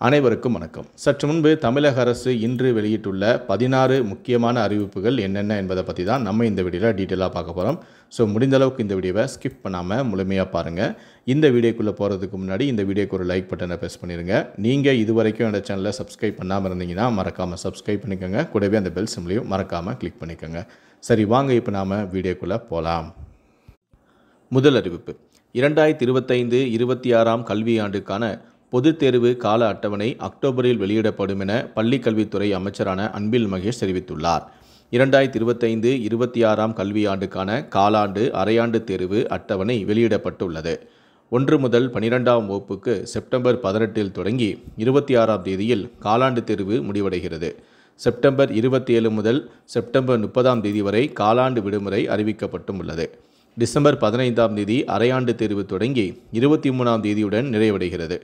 அனைவருக்கும் வணக்கம். சற்று முன்பு தமிழக அரசு இன்று வெளியிட்டுள்ள 16 முக்கியமான அறிவிப்புகள் என்னென்ன என்பதை பற்றி தான் நம்ம இந்த வீடியோவில் டீட்டெயிலாக பார்க்க போகிறோம். ஸோ முடிந்த அளவுக்கு இந்த வீடியோவை ஸ்கிப் பண்ணாமல் முழுமையாக பாருங்கள். இந்த வீடியோக்குள்ளே போகிறதுக்கு முன்னாடி இந்த வீடியோக்கு ஒரு லைக் பட்டனை ப்ரெஸ் பண்ணிடுங்க. நீங்கள் இது வரைக்கும் என்னோட சேனலை சப்ஸ்கிரைப் பண்ணாமல் இருந்தீங்கன்னா மறக்காமல் சப்ஸ்கிரைப் பண்ணிக்கோங்க. கூடவே அந்த பெல் சிம்லையும் மறக்காமல் கிளிக் பண்ணிக்கோங்க. சரி, வாங்க இப்போ நாம் வீடியோக்குள்ளே போகலாம். முதல் அறிவிப்பு: 2025-26 கல்வியாண்டுக்கான பொதுத் தேர்வு கால அட்டவணை அக்டோபரில் வெளியிடப்படும் என பள்ளிக்கல்வித்துறை அமைச்சரான அன்பில் மகேஷ் தெரிவித்துள்ளார். 2025-26 கல்வியாண்டுக்கான காலாண்டு அரையாண்டு தேர்வு அட்டவணை வெளியிடப்பட்டுள்ளது. 1 முதல் 12ஆம் வகுப்புக்கு செப்டம்பர் 18 தொடங்கி 26ஆம் தேதியில் காலாண்டு தேர்வு முடிவடைகிறது. செப்டம்பர் 27 முதல் செப்டம்பர் 30ஆம் தேதி வரை காலாண்டு விடுமுறை அறிவிக்கப்பட்டும் உள்ளது. டிசம்பர் 15ஆம் தேதி அரையாண்டு தேர்வு தொடங்கி 23ஆம் தேதியுடன் நிறைவடைகிறது.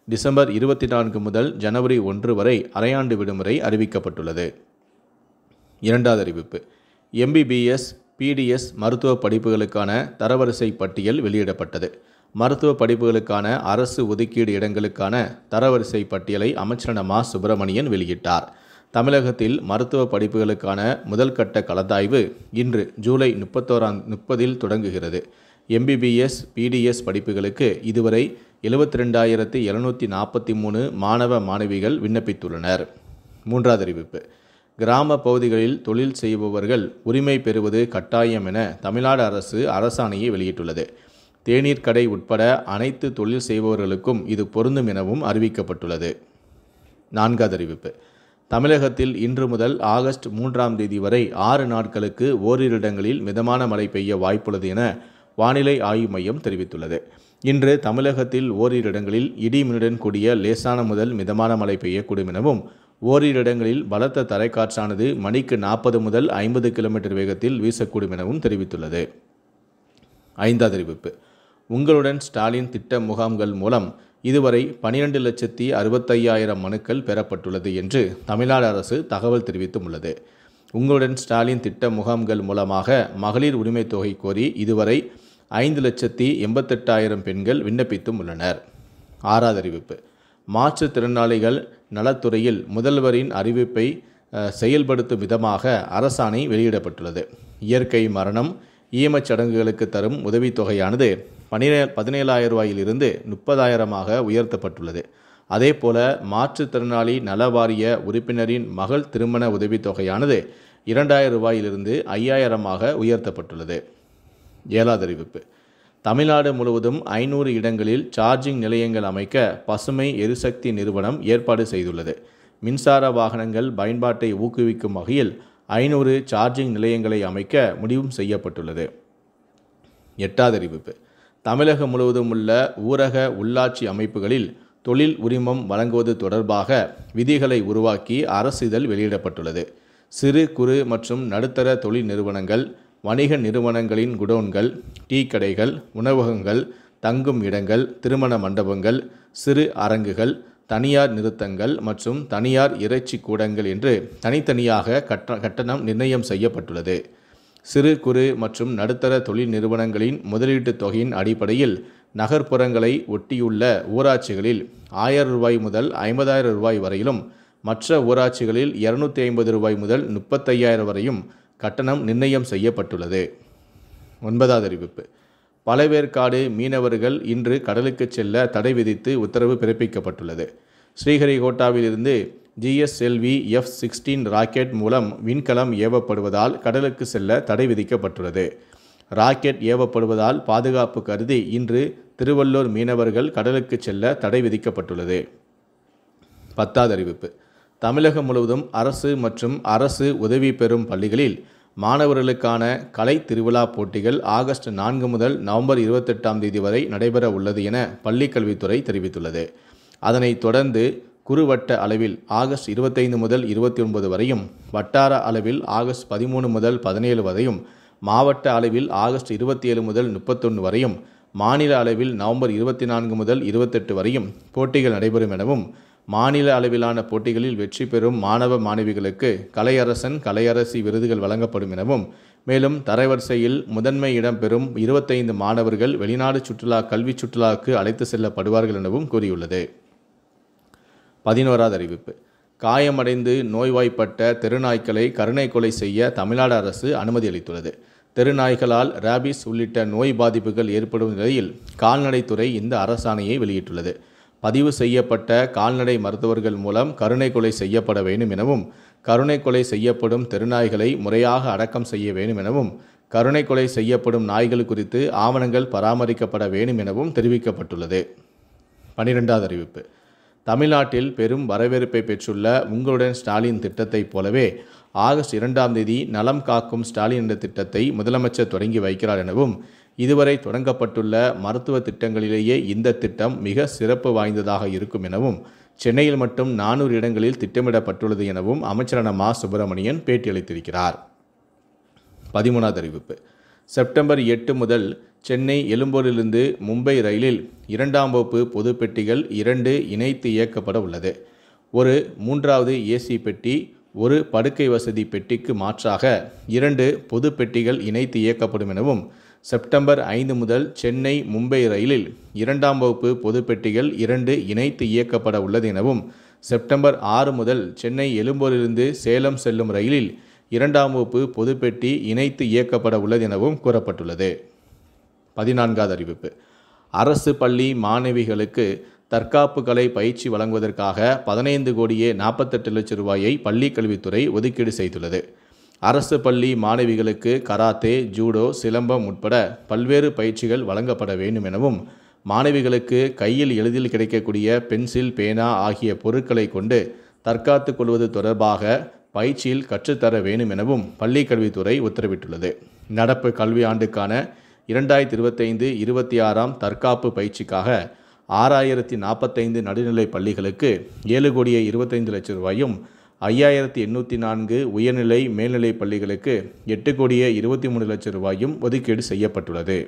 டிசம்பர் 24 முதல் ஜனவரி 1 வரை அரையாண்டு விடுமுறை அறிவிக்கப்பட்டுள்ளது. இரண்டாவது அறிவிப்பு: MBBS, PDS மருத்துவ படிப்புகளுக்கான தரவரிசை பட்டியல் வெளியிடப்பட்டது. மருத்துவ படிப்புகளுக்கான அரசு ஒதுக்கீடு இடங்களுக்கான தரவரிசை பட்டியலை அமைச்சர் மா. சுப்பிரமணியன் வெளியிட்டார். தமிழகத்தில் மருத்துவ படிப்புகளுக்கான முதல் கட்ட கலந்தாய்வு இன்று ஜூலை 30 தொடங்குகிறது. MBBS, PDS படிப்புகளுக்கு இதுவரை 72,743 மாணவ மாணவிகள் விண்ணப்பித்துள்ளனர். மூன்றாவது அறிவிப்பு: கிராம பகுதிகளில் தொழில் செய்பவர்கள் உரிமை பெறுவது கட்டாயம் என தமிழ்நாடு அரசு அரசாணையை வெளியிட்டுள்ளது. தேநீர் கடை உட்பட அனைத்து தொழில் செய்பவர்களுக்கும் இது பொருந்தும் எனவும் அறிவிக்கப்பட்டுள்ளது. நான்காவது அறிவிப்பு: தமிழகத்தில் இன்று முதல் ஆகஸ்ட் 3ஆம் தேதி வரை 6 நாட்களுக்கு ஓரிரு இடங்களில் மிதமான மழை பெய்ய வாய்ப்புள்ளது என வானிலை ஆய்வு மையம் தெரிவித்துள்ளது. இன்று தமிழகத்தில் ஓரிரு இடங்களில் இடி மின்னுடன் கூடிய லேசான முதல் மிதமான மழை பெய்யக்கூடும் எனவும் ஓரிரு இடங்களில் பலத்த தரைக்காற்றானது மணிக்கு 40 முதல் 50 கிலோமீட்டர் வேகத்தில் வீசக்கூடும் எனவும் தெரிவித்துள்ளது. ஐந்தாவது அறிவிப்பு: உங்களுடன் ஸ்டாலின் திட்ட முகாம்கள் மூலம் இதுவரை 12,65,000 மனுக்கள் பெறப்பட்டுள்ளது என்று தமிழ்நாடு அரசு தகவல் தெரிவித்தும் உள்ளது. உங்களுடன் ஸ்டாலின் திட்ட முகாம்கள் மூலமாக மகளிர் உரிமை தொகை கோரி இதுவரை 5,88,000 பெண்கள் விண்ணப்பித்தும் உள்ளனர். ஆறாவது அறிவிப்பு: மாற்றுத்திறனாளிகள் நலத்துறையில் முதல்வரின் அறிவிப்பை செயல்படுத்தும் விதமாக அரசாணை வெளியிடப்பட்டுள்ளது. இயற்கை மரணம், ஈமச்சடங்குகளுக்கு தரும் உதவித்தொகையானது 17,000 ரூபாயிலிருந்து 30,000 உயர்த்தப்பட்டுள்ளது. அதேபோல மாற்றுத்திறனாளி நல வாரிய உறுப்பினரின் மகள் திருமண உதவித்தொகையானது 2,000 ரூபாயிலிருந்து 5,000 உயர்த்தப்பட்டுள்ளது. ஏழாவது அறிவிப்பு: தமிழ்நாடு முழுவதும் 500 இடங்களில் சார்ஜிங் நிலையங்கள் அமைக்க பசுமை எரிசக்தி நிறுவனம் ஏற்பாடு செய்துள்ளது. மின்சார வாகனங்கள் பயன்பாட்டை ஊக்குவிக்கும் வகையில் 500 சார்ஜிங் நிலையங்களை அமைக்க முடிவும் செய்யப்பட்டுள்ளது. எட்டாவது அறிவிப்பு: தமிழகம் முழுவதும் உள்ள ஊரக உள்ளாட்சி அமைப்புகளில் தொழில் உரிமம் வழங்குவது தொடர்பாக விதிகளை உருவாக்கி அரசிதழ் வெளியிடப்பட்டுள்ளது. சிறு குறு மற்றும் நடுத்தர தொழில் நிறுவனங்கள், வணிக நிறுவனங்களின் குடோன்கள், டீ கடைகள், உணவகங்கள், தங்கும் இடங்கள், திருமண மண்டபங்கள், சிறு அரங்குகள், தனியார் நிறுத்தங்கள் மற்றும் தனியார் இறைச்சி கூடங்கள் என்று தனித்தனியாக கட்டணம் நிர்ணயம் செய்யப்பட்டுள்ளது. சிறு குறு மற்றும் நடுத்தர தொழில் நிறுவனங்களின் முதலீட்டு தொகையின் அடிப்படையில் நகர்ப்புறங்களை ஒட்டியுள்ள ஊராட்சிகளில் 1,000 ரூபாய் முதல் 50,000 ரூபாய் வரையிலும், மற்ற ஊராட்சிகளில் 250 ரூபாய் முதல் 35,000 வரையும் கட்டணம் நிர்ணயம் செய்யப்பட்டுள்ளது. ஒன்பதாவது அறிவிப்பு: பழவேற்காடு மீனவர்கள் இன்று கடலுக்கு செல்ல தடை விதித்து உத்தரவு பிறப்பிக்கப்பட்டுள்ளது. ஸ்ரீஹரிகோட்டாவிலிருந்து GSLV F-16 ராக்கெட் மூலம் விண்கலம் ஏவப்படுவதால் கடலுக்கு செல்ல தடை விதிக்கப்பட்டுள்ளது. ராக்கெட் ஏவப்படுவதால் பாதுகாப்பு கருதி இன்று திருவள்ளூர் மீனவர்கள் கடலுக்கு செல்ல தடை விதிக்கப்பட்டுள்ளது. 10வது அறிவிப்பு: தமிழகம் முழுவதும் அரசு மற்றும் அரசு உதவி பெறும் பள்ளிகளில் மாணவர்களுக்கான கலை திருவிழா போட்டிகள் ஆகஸ்ட் 4 முதல் நவம்பர் 28ஆம் தேதி வரை நடைபெற உள்ளது என பள்ளிக்கல்வித்துறை தெரிவித்துள்ளது. அதனைத் தொடர்ந்து குறுவட்ட அளவில் ஆகஸ்ட் 25 முதல் 29 வரையும், வட்டார அளவில் ஆகஸ்ட் 13 முதல் 17 வரையும், மாவட்ட அளவில் ஆகஸ்ட் 27 முதல் 31 வரையும், மாநில அளவில் நவம்பர் 24 முதல் 28 வரையும் போட்டிகள் நடைபெறும் எனவும், மாநில அளவிலான போட்டிகளில் வெற்றி பெறும் மாணவ மாணவிகளுக்கு கலையரசன், கலையரசி விருதுகள் வழங்கப்படும் எனவும், மேலும் தரவரிசையில் முதன்மை இடம் பெறும் 25 மாணவர்கள் வெளிநாடு கல்வி சுற்றுலாவுக்கு அழைத்து செல்லப்படுவார்கள் எனவும் கூறியுள்ளது. 11வது அறிவிப்பு. காயமடைந்து நோய்வாய்ப்பட்ட தெருநாய்க்களை கருணை கொலை செய்ய தமிழ்நாடு அரசு அனுமதி அளித்துள்ளது. தெருநாய்களால் ராபிஸ் உள்ளிட்ட நோய் பாதிப்புகள் ஏற்படும் நிலையில் கால்நடைத்துறை இந்த அரசாணையை வெளியிட்டுள்ளது. பதிவு செய்யப்பட்ட கால்நடை மருத்துவர்கள் மூலம் கருணை கொலை செய்யப்பட வேண்டும் எனவும், கருணை கொலை செய்யப்படும் தெருநாய்களை முறையாக அடக்கம் செய்ய வேண்டும் எனவும், கருணை கொலை செய்யப்படும் நாய்கள் குறித்து ஆவணங்கள் பராமரிக்கப்பட வேண்டும் எனவும் தெரிவிக்கப்பட்டுள்ளது. 12வது அறிவிப்பு. தமிழ்நாட்டில் பெரும் வரவேற்பை பெற்றுள்ள உங்களுடன் ஸ்டாலின் திட்டத்தைப் போலவே ஆகஸ்ட் 2ஆம் தேதி நலம் காக்கும் ஸ்டாலின் என்ற திட்டத்தை முதலமைச்சர் தொடங்கி வைக்கிறார் எனவும், இதுவரை தொடங்கப்பட்டுள்ள மருத்துவ திட்டங்களிலேயே இந்த திட்டம் மிக சிறப்பு வாய்ந்ததாக இருக்கும் எனவும், சென்னையில் மட்டும் 400 இடங்களில் திட்டமிடப்பட்டுள்ளது எனவும் அமைச்சரான மா. சுப்பிரமணியன் பேட்டியளித்திருக்கிறார். 13வது அறிவிப்பு. செப்டம்பர் 8 முதல் சென்னை எழும்பூரிலிருந்து மும்பை ரயிலில் 2ஆம் வகுப்பு பொது பெட்டிகள் 2 இணைத்து இயக்கப்பட உள்ளது. ஒரு 3வது ஏசி பெட்டி, ஒரு படுக்கை வசதி பெட்டிக்கு மாற்றாக 2 பொது பெட்டிகள் இணைத்து இயக்கப்படும் எனவும், செப்டம்பர் 5 முதல் சென்னை மும்பை ரயிலில் 2ஆம் வகுப்பு பொது பெட்டிகள் 2 இணைத்து இயக்கப்பட உள்ளது எனவும், செப்டம்பர் 6 முதல் சென்னை எழும்பூரிலிருந்து சேலம் செல்லும் ரயிலில் 2ஆம் வகுப்பு பொதுப்பெட்டி இணைத்து இயக்கப்பட உள்ளது எனவும் கூறப்பட்டுள்ளது. 14வது அறிவிப்பு. அரசு பள்ளி மாணவிகளுக்கு தற்காப்பு கலை பயிற்சி வழங்குவதற்காக 15,48,00,000 பள்ளி கல்வித்துறை ஒதுக்கீடு செய்துள்ளது. அரசு பள்ளி மாணவிகளுக்கு கராத்தே, ஜூடோ, சிலம்பம் உட்பட பல்வேறு பயிற்சிகள் வழங்கப்பட வேண்டும் எனவும், மாணவிகளுக்கு கையில் எளிதில் கிடைக்கக்கூடிய பென்சில், பேனா ஆகிய பொருட்களை கொண்டு தற்காத்து கொள்வது தொடர்பாக பயிற்சியில் கற்றுத்தர வேண்டும் எனவும் பள்ளி கல்வித்துறை உத்தரவிட்டுள்ளது. நடப்பு கல்வி ஆண்டுக்கான 2025-26 தற்காப்பு பயிற்சிக்காக 6,045 நடுநிலை பள்ளிகளுக்கு 7,25,00,000, 5,804 உயர்நிலை மேல்நிலை பள்ளிகளுக்கு 8,23,00,000 ஒதுக்கீடு செய்யப்பட்டுள்ளது.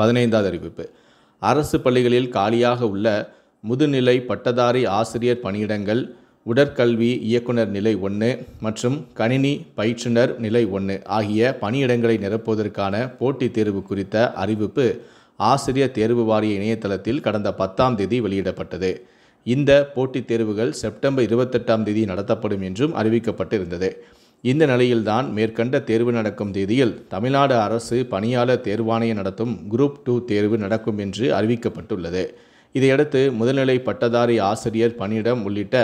15வது அறிவிப்பு. அரசு பள்ளிகளில் காலியாக உள்ள முதுநிலை பட்டதாரி ஆசிரியர் பணியிடங்கள் உடற்கல்வி இயக்குனர் நிலை 1 மற்றும் கணினி பயிற்றுனர் நிலை 1 ஆகிய பணியிடங்களை நிரப்புவதற்கான போட்டித் தேர்வு குறித்த அறிவிப்பு ஆசிரியர் தேர்வு வாரிய இணையதளத்தில் கடந்த 10ஆம் தேதி வெளியிடப்பட்டது. இந்த போட்டித் தேர்வுகள் செப்டம்பர் 28ஆம் தேதி நடத்தப்படும் என்றும் அறிவிக்கப்பட்டிருந்தது. இந்த நிலையில்தான் மேற்கண்ட தேர்வு நடக்கும் தேதியில் தமிழ்நாடு அரசு பணியாளர் தேர்வாணையம் நடத்தும் குரூப் 2 தேர்வு நடக்கும் என்று அறிவிக்கப்பட்டுள்ளது. இதையடுத்து முதல்நிலை பட்டதாரி ஆசிரியர் பணியிடம் உள்ளிட்ட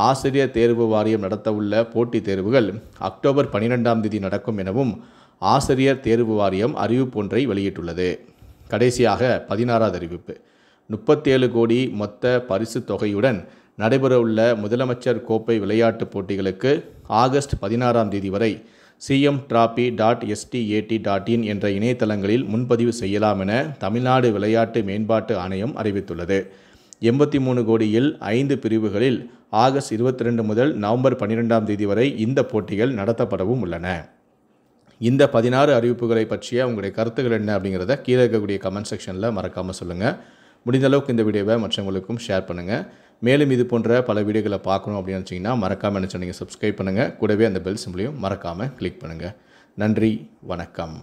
ஆசிரியர் தேர்வு வாரியம் நடத்தவுள்ள போட்டித் தேர்வுகள் அக்டோபர் 12ஆம் தேதி நடக்கும் எனவும் ஆசிரியர் தேர்வு வாரியம் அறிவிப்பு ஒன்றை வெளியிட்டுள்ளது. கடைசியாக 16வது அறிவிப்பு. 37 கோடி மொத்த பரிசு தொகையுடன் நடைபெறவுள்ள முதலமைச்சர் கோப்பை விளையாட்டுப் போட்டிகளுக்கு ஆகஸ்ட் 16ஆம் தேதி வரை cmtrophy.stat.in என்ற இணையதளங்களில் முன்பதிவு செய்யலாம் என தமிழ்நாடு விளையாட்டு மேம்பாட்டு ஆணையம் அறிவித்துள்ளது. 83 கோடியில் 5 பிரிவுகளில் ஆகஸ்ட் 22 முதல் நவம்பர் 12ஆம் தேதி வரை இந்த போட்டிகள் நடத்தப்படவும் உள்ளன. இந்த 16 அறிவிப்புகளை பற்றிய உங்களுடைய கருத்துக்கள் என்ன அப்படிங்கிறத கீழே இருக்கக்கூடிய கமெண்ட் செக்ஷனில் மறக்காமல் சொல்லுங்கள். முடிந்த அளவுக்கு இந்த வீடியோவை மற்றவங்களுக்கும் ஷேர் பண்ணுங்கள். மேலும் இது போன்ற பல வீடியோக்களை பார்க்கணும் அப்படின்னு நினச்சிங்கன்னா மறக்காமல் என்ன சொன்னீங்க சப்ஸ்கிரைப் பண்ணுங்கள். கூடவே அந்த பெல் சிம்பிளையும் மறக்காமல் கிளிக் பண்ணுங்கள். நன்றி, வணக்கம்.